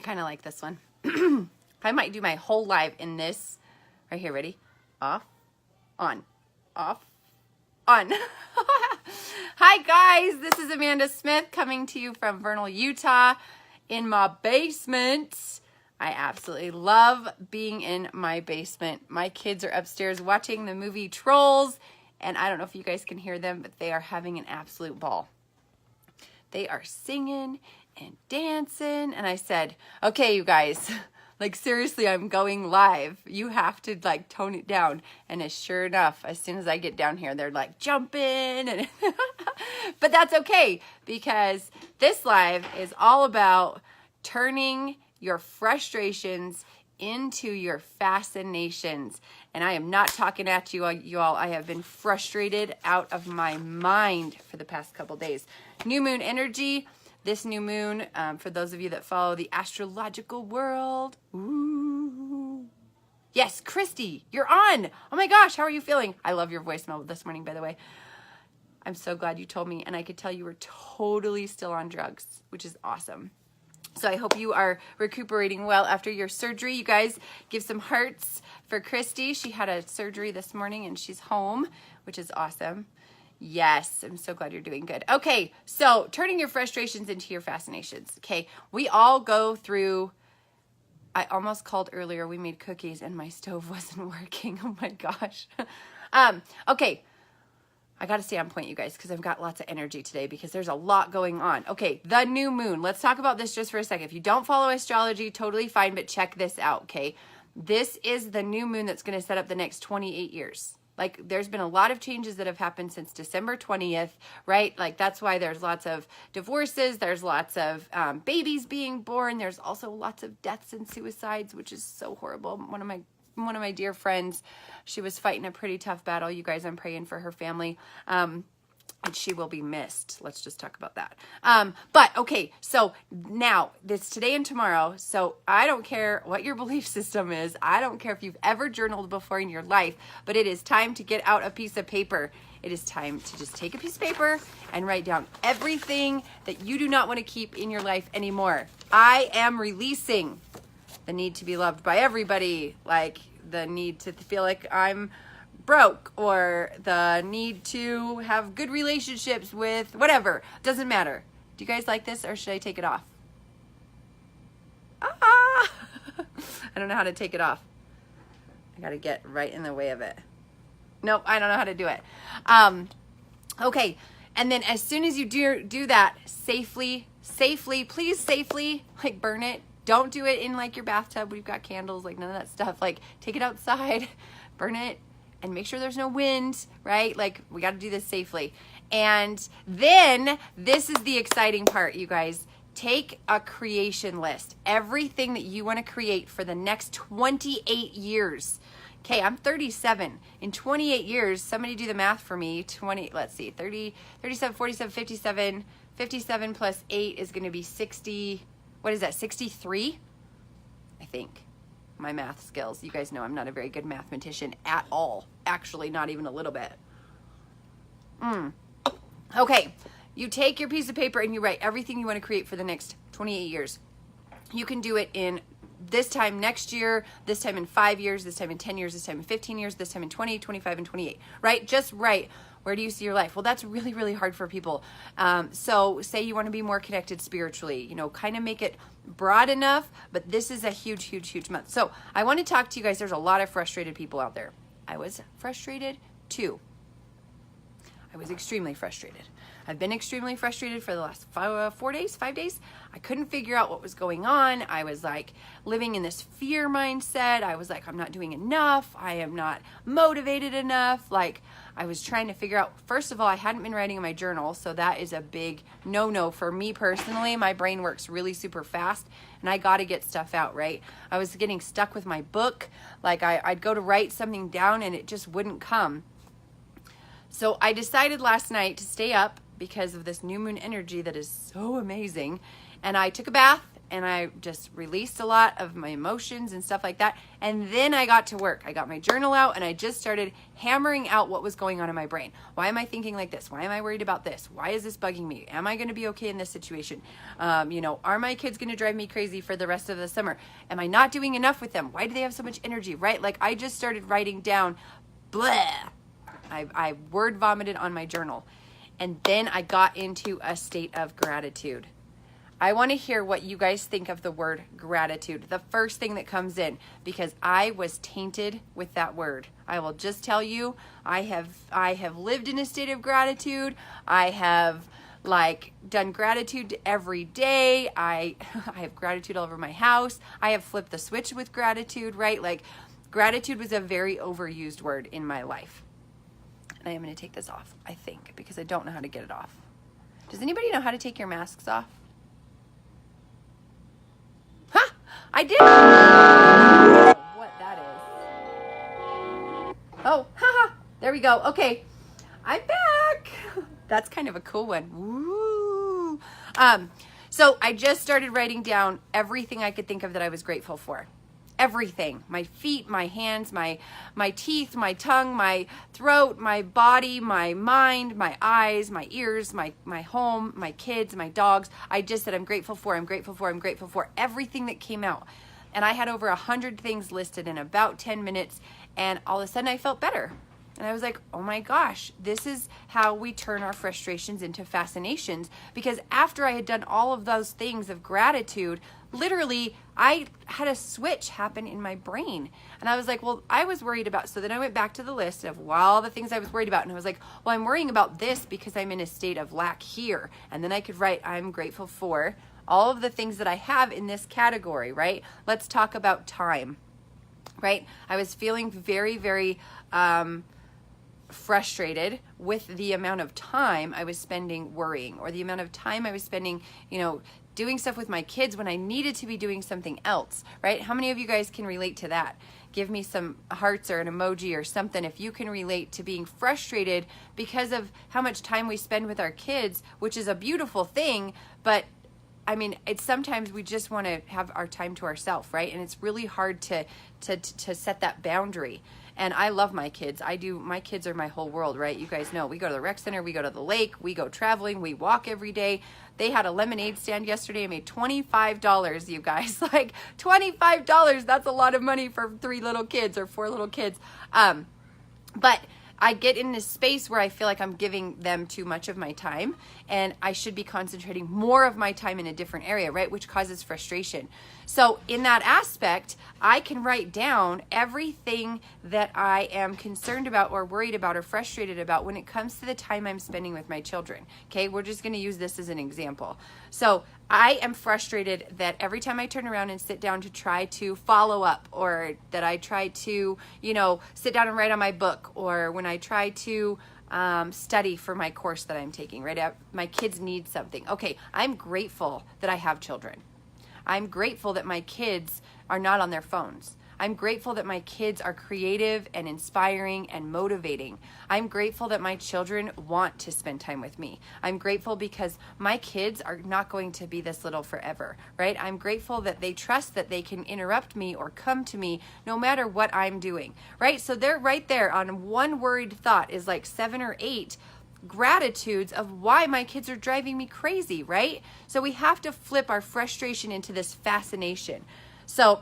kind of like this one. I might do my whole live in this right here. Ready? Off, on, off, on. Hi guys, this is Amanda Smith coming to you from Vernal, Utah in my basement. I absolutely love being in my basement. My kids are upstairs watching the movie Trolls, and I don't know if you guys can hear them, but they are having an absolute ball. They are singing and dancing, and I said, okay, you guys, like seriously, I'm going live. You have to like tone it down. And as sure enough, as soon as I get down here, they're like jumping, and but that's okay, because this live is all about turning your frustrations into your fascinations. And I am not talking at you all. I have been frustrated out of my mind for the past couple days. New moon energy. This new moon, for those of you that follow the astrological world. Ooh. Yes, Christy, you're on. Oh my gosh, how are you feeling? I love your voicemail this morning, by the way. I'm so glad you told me, and I could tell you were totally still on drugs, which is awesome. So I hope you are recuperating well after your surgery. You guys give some hearts for Christy. She had a surgery this morning and she's home, which is awesome. Yes, I'm so glad you're doing good. Okay, so turning your frustrations into your fascinations. Okay, we all go through, I almost called earlier, we made cookies and my stove wasn't working. Oh my gosh. Okay. I got to stay on point, you guys, because I've got lots of energy today because there's a lot going on. Okay, the new moon. Let's talk about this just for a second. If you don't follow astrology, totally fine, but check this out, okay? This is the new moon that's going to set up the next 28 years. Like, there's been a lot of changes that have happened since December 20th, right? Like, that's why there's lots of divorces. There's lots of babies being born. There's also lots of deaths and suicides, which is so horrible. One of my dear friends, she was fighting a pretty tough battle. You guys, I'm praying for her family. And she will be missed. Let's just talk about that. But okay, so now this today and tomorrow. So I don't care what your belief system is. I don't care if you've ever journaled before in your life, but it is time to get out a piece of paper. It is time to just take a piece of paper and write down everything that you do not want to keep in your life anymore. I am releasing the need to be loved by everybody, like the need to feel like I'm broke, or the need to have good relationships with whatever. Doesn't matter. Do you guys like this, or should I take it off? I don't know how to take it off. I gotta get right in the way of it. Nope, I don't know how to do it. Okay, and then as soon as you do that, safely, please safely, like burn it. Don't do it in like your bathtub. We've got candles, like none of that stuff. Like take it outside, burn it, and make sure there's no wind, right? Like we got to do this safely. And then this is the exciting part, you guys. Take a creation list. Everything that you want to create for the next 28 years. Okay, I'm 37. In 28 years, somebody do the math for me. 30, 37, 47, 57. 57 plus 8 is going to be 60. What is that, 63? I think. My math skills. You guys know I'm not a very good mathematician at all. Actually, not even a little bit. Okay, you take your piece of paper and you write everything you want to create for the next 28 years. You can do it in this time next year, this time in 5 years, this time in 10 years, this time in 15 years, this time in 20, 25, and 28, right? Just write, where do you see your life? Well, that's really, really hard for people. So say you want to be more connected spiritually, you know, kind of make it broad enough, but this is a huge, huge, huge month. So I want to talk to you guys. There's a lot of frustrated people out there. I was frustrated too. I was extremely frustrated. I've been extremely frustrated for the last 5 days. I couldn't figure out what was going on. I was like living in this fear mindset. I was like, I'm not doing enough. I am not motivated enough. Like I was trying to figure out, first of all, I hadn't been writing in my journal. So that is a big no-no for me personally. My brain works really super fast and I got to get stuff out, right? I was getting stuck with my book. Like I'd go to write something down and it just wouldn't come. So I decided last night to stay up because of this new moon energy that is so amazing. And I took a bath and I just released a lot of my emotions and stuff like that. And then I got to work. I got my journal out and I just started hammering out what was going on in my brain. Why am I thinking like this? Why am I worried about this? Why is this bugging me? Am I going to be okay in this situation? Are my kids going to drive me crazy for the rest of the summer? Am I not doing enough with them? Why do they have so much energy, right? Like I just started writing down, blah. I word vomited on my journal. And then I got into a state of gratitude. I want to hear what you guys think of the word gratitude, the first thing that comes in, because I was tainted with that word. I will just tell you, I have lived in a state of gratitude. I have done gratitude every day. I have gratitude all over my house. I have flipped the switch with gratitude, right? Like gratitude was a very overused word in my life. And I am going to take this off, I think, because I don't know how to get it off. Does anybody know how to take your masks off? I did. What that is. Oh, haha. There we go. Okay. I'm back. That's kind of a cool one. Woo. So I just started writing down everything I could think of that I was grateful for. Everything. My feet, my hands, my teeth, my tongue, my throat, my body, my mind, my eyes, my ears, my home, my kids, my dogs. I just said I'm grateful for everything that came out. And I had over 100 things listed in about 10 minutes, and all of a sudden I felt better. And I was like, oh my gosh, this is how we turn our frustrations into fascinations. Because after I had done all of those things of gratitude, literally, I had a switch happen in my brain. And I was like, well, I was worried about, so then I went back to the list of all the things I was worried about. And I was like, well, I'm worrying about this because I'm in a state of lack here. And then I could write, I'm grateful for all of the things that I have in this category, right? Let's talk about time, right? I was feeling very, very, frustrated with the amount of time I was spending worrying, or the amount of time I was spending, doing stuff with my kids when I needed to be doing something else, right? How many of you guys can relate to that? Give me some hearts or an emoji or something if you can relate to being frustrated because of how much time we spend with our kids, which is a beautiful thing, but I mean, it's sometimes we just want to have our time to ourselves, right? And it's really hard to set that boundary. And I love my kids. I do. My kids are my whole world, right? You guys know we go to the rec center, we go to the lake, we go traveling, we walk every day. They had a lemonade stand yesterday. I made $25, you guys. Like $25. That's a lot of money for 3 little kids or 4 little kids. But I get in this space where I feel like I'm giving them too much of my time, and I should be concentrating more of my time in a different area, right? Which causes frustration. So in that aspect, I can write down everything that I am concerned about or worried about or frustrated about when it comes to the time I'm spending with my children. Okay, we're just going to use this as an example. So I am frustrated that every time I turn around and sit down to try to follow up, or that I try to, sit down and write on my book, or when I try to study for my course that I'm taking, right? My kids need something. Okay, I'm grateful that I have children. I'm grateful that my kids are not on their phones. I'm grateful that my kids are creative and inspiring and motivating. I'm grateful that my children want to spend time with me. I'm grateful because my kids are not going to be this little forever, right? I'm grateful that they trust that they can interrupt me or come to me no matter what I'm doing, right? So they're right there on one worried thought is like 7 or 8 gratitudes of why my kids are driving me crazy, right? So we have to flip our frustration into this fascination. So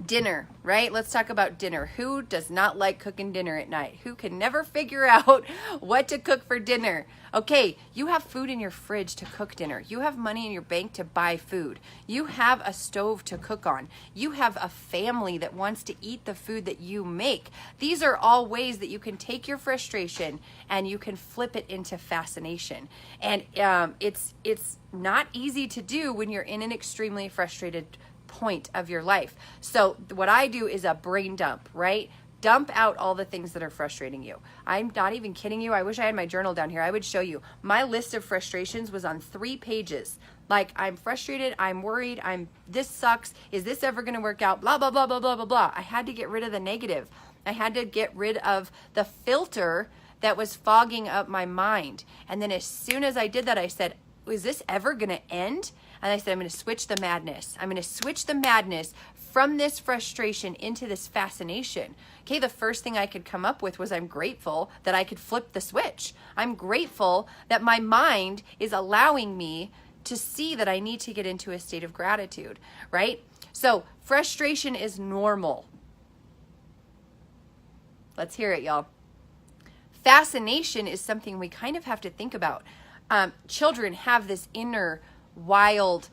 dinner, right? Let's talk about dinner. Who does not like cooking dinner at night? Who can never figure out what to cook for dinner? Okay, you have food in your fridge to cook dinner. You have money in your bank to buy food. You have a stove to cook on. You have a family that wants to eat the food that you make. These are all ways that you can take your frustration and you can flip it into fascination. And it's not easy to do when you're in an extremely frustrated point of your life. So what I do is a brain dump, right? Dump out all the things that are frustrating you. I'm not even kidding you. I wish I had my journal down here. I would show you. My list of frustrations was on 3 pages. Like, I'm frustrated, I'm worried, this sucks, is this ever going to work out, blah, blah, blah, blah, blah, blah, blah. I had to get rid of the negative. I had to get rid of the filter that was fogging up my mind. And then as soon as I did that, I said, is this ever going to end? And I said, I'm going to switch the madness. I'm going to switch the madness from this frustration into this fascination. Okay, the first thing I could come up with was I'm grateful that I could flip the switch. I'm grateful that my mind is allowing me to see that I need to get into a state of gratitude, right? So frustration is normal. Let's hear it, y'all. Fascination is something we kind of have to think about. Children have this inner wild,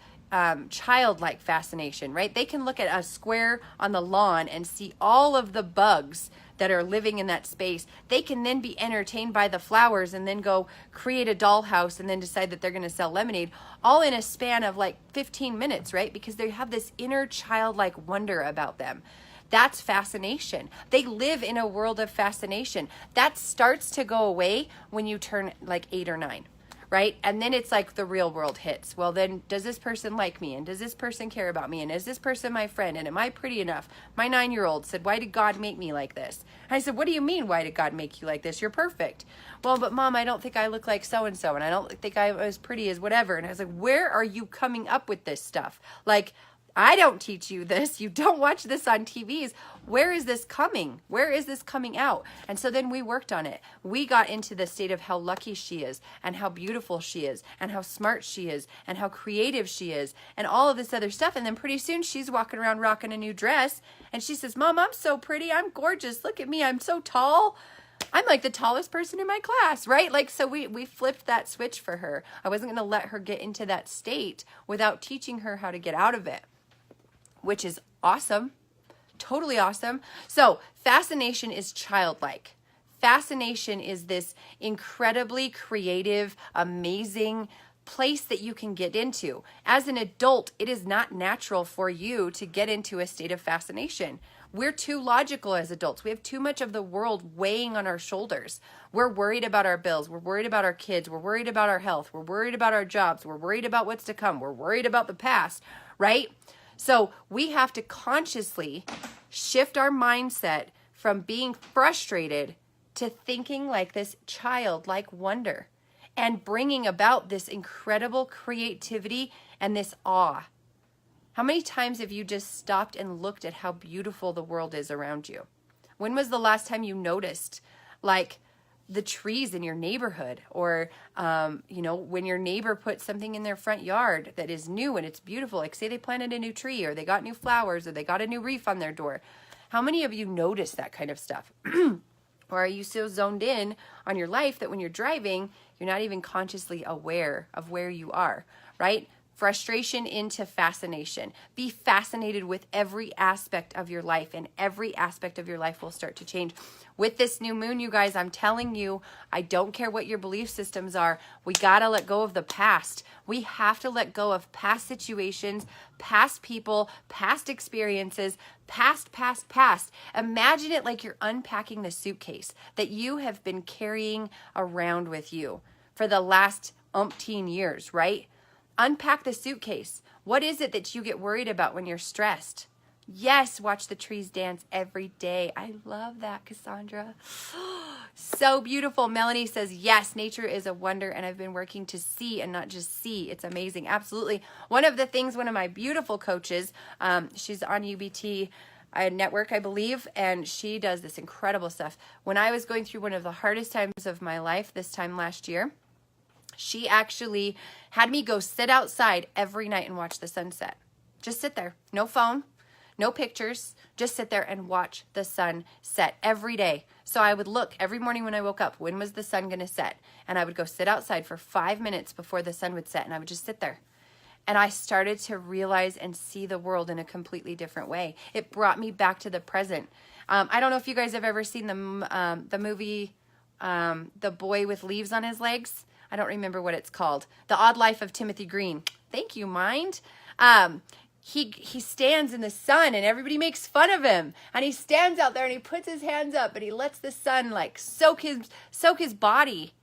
childlike fascination, right? They can look at a square on the lawn and see all of the bugs that are living in that space. They can then be entertained by the flowers and then go create a dollhouse and then decide that they're going to sell lemonade, all in a span of like 15 minutes, right? Because they have this inner childlike wonder about them. That's fascination. They live in a world of fascination. That starts to go away when you turn like 8 or 9. Right? And then it's like the real world hits. Well, then does this person like me? And does this person care about me? And is this person my friend? And am I pretty enough? My 9-year-old said, why did God make me like this? And I said, what do you mean, why did God make you like this? You're perfect. Well, but Mom, I don't think I look like so-and-so. And I don't think I'm as pretty as whatever. And I was like, where are you coming up with this stuff? Like, I don't teach you this. You don't watch this on TVs. Where is this coming? Where is this coming out? And so then we worked on it. We got into the state of how lucky she is and how beautiful she is and how smart she is and how creative she is and all of this other stuff. And then pretty soon she's walking around rocking a new dress and she says, Mom, I'm so pretty. I'm gorgeous. Look at me. I'm so tall. I'm like the tallest person in my class, right? Like, so we flipped that switch for her. I wasn't going to let her get into that state without teaching her how to get out of it, which is awesome. Totally awesome. So fascination is childlike. Fascination is this incredibly creative, amazing place that you can get into. As an adult, it is not natural for you to get into a state of fascination. We're too logical as adults. We have too much of the world weighing on our shoulders. We're worried about our bills. We're worried about our kids. We're worried about our health. We're worried about our jobs. We're worried about what's to come. We're worried about the past, right? So we have to consciously shift our mindset from being frustrated to thinking like this childlike wonder and bringing about this incredible creativity and this awe. How many times have you just stopped and looked at how beautiful the world is around you? When was the last time you noticed like the trees in your neighborhood, or when your neighbor puts something in their front yard that is new and it's beautiful, like say they planted a new tree or they got new flowers or they got a new wreath on their door? How many of you notice that kind of stuff? Or are you so zoned in on your life that when you're driving, you're not even consciously aware of where you are, right? Frustration into fascination. Be fascinated with every aspect of your life, and every aspect of your life will start to change. With this new moon, you guys, I'm telling you, I don't care what your belief systems are. We got to let go of the past. We have to let go of past situations, past people, past experiences, past. Imagine it like you're unpacking the suitcase that you have been carrying around with you for the last umpteen years, right? Unpack the suitcase. What is it that you get worried about when you're stressed? Yes, watch the trees dance every day. I love that, Cassandra. So beautiful. Melanie says, yes, nature is a wonder, and I've been working to see and not just see. It's amazing. Absolutely. One of the things, one of my beautiful coaches, she's on UBT network, I believe, and she does this incredible stuff. When I was going through one of the hardest times of my life this time last year, she actually had me go sit outside every night and watch the sunset. Just sit there. No phone, no pictures. Just sit there and watch the sun set every day. So I would look every morning when I woke up, when was the sun going to set? And I would go sit outside for 5 minutes before the sun would set, and I would just sit there. And I started to realize and see the world in a completely different way. It brought me back to the present. I don't know if you guys have ever seen the movie, The Boy with Leaves on His Legs. I don't remember what it's called. The Odd Life of Timothy Green. Thank you, mind. He stands in the sun and everybody makes fun of him. And he stands out there and he puts his hands up and he lets the sun like soak his body.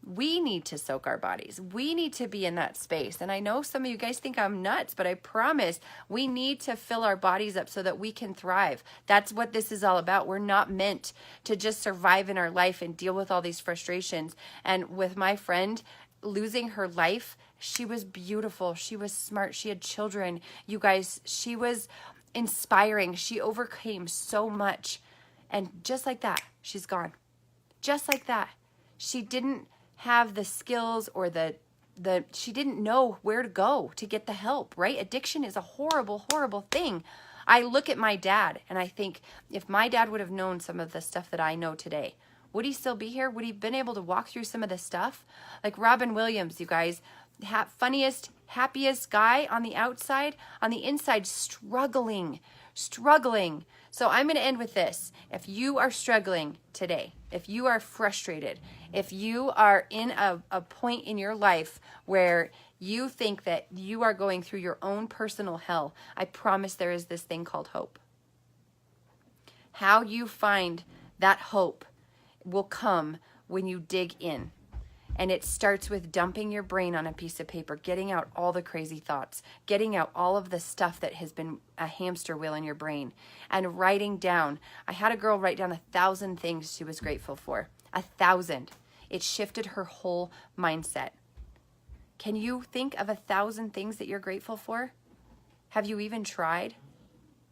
We need to soak our bodies. We need to be in that space. And I know some of you guys think I'm nuts, but I promise we need to fill our bodies up so that we can thrive. That's what this is all about. We're not meant to just survive in our life and deal with all these frustrations. And with my friend, losing her life, she was beautiful. She was smart. She had children. You guys, she was inspiring. She overcame so much. And just like that, she's gone. Just like that. She didn't have the skills or she didn't know where to go to get the help, right? Addiction is a horrible, horrible thing. I look at my dad and I think, if my dad would have known some of the stuff that I know today, would he still be here? Would he have been able to walk through some of this stuff? Like Robin Williams, you guys, funniest, happiest guy on the outside, on the inside, struggling. So I'm going to end with this. If you are struggling today, if you are frustrated, if you are in a point in your life where you think that you are going through your own personal hell, I promise there is this thing called hope. How you find that hope will come when you dig in. And it starts with dumping your brain on a piece of paper, getting out all the crazy thoughts, getting out all of the stuff that has been a hamster wheel in your brain, and writing down. I had a girl write down 1,000 things she was grateful for. 1,000. It shifted her whole mindset. Can you think of 1,000 things that you're grateful for? Have you even tried?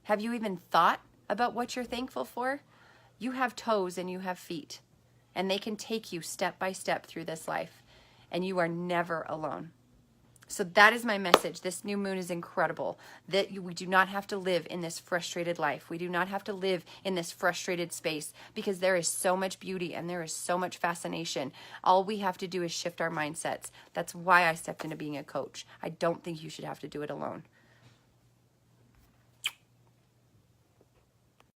Have you even thought about what you're thankful for? You have toes and you have feet, and they can take you step by step through this life, and you are never alone. So that is my message. This new moon is incredible, that we do not have to live in this frustrated life. We do not have to live in this frustrated space, because there is so much beauty and there is so much fascination. All we have to do is shift our mindsets. That's why I stepped into being a coach. I don't think you should have to do it alone.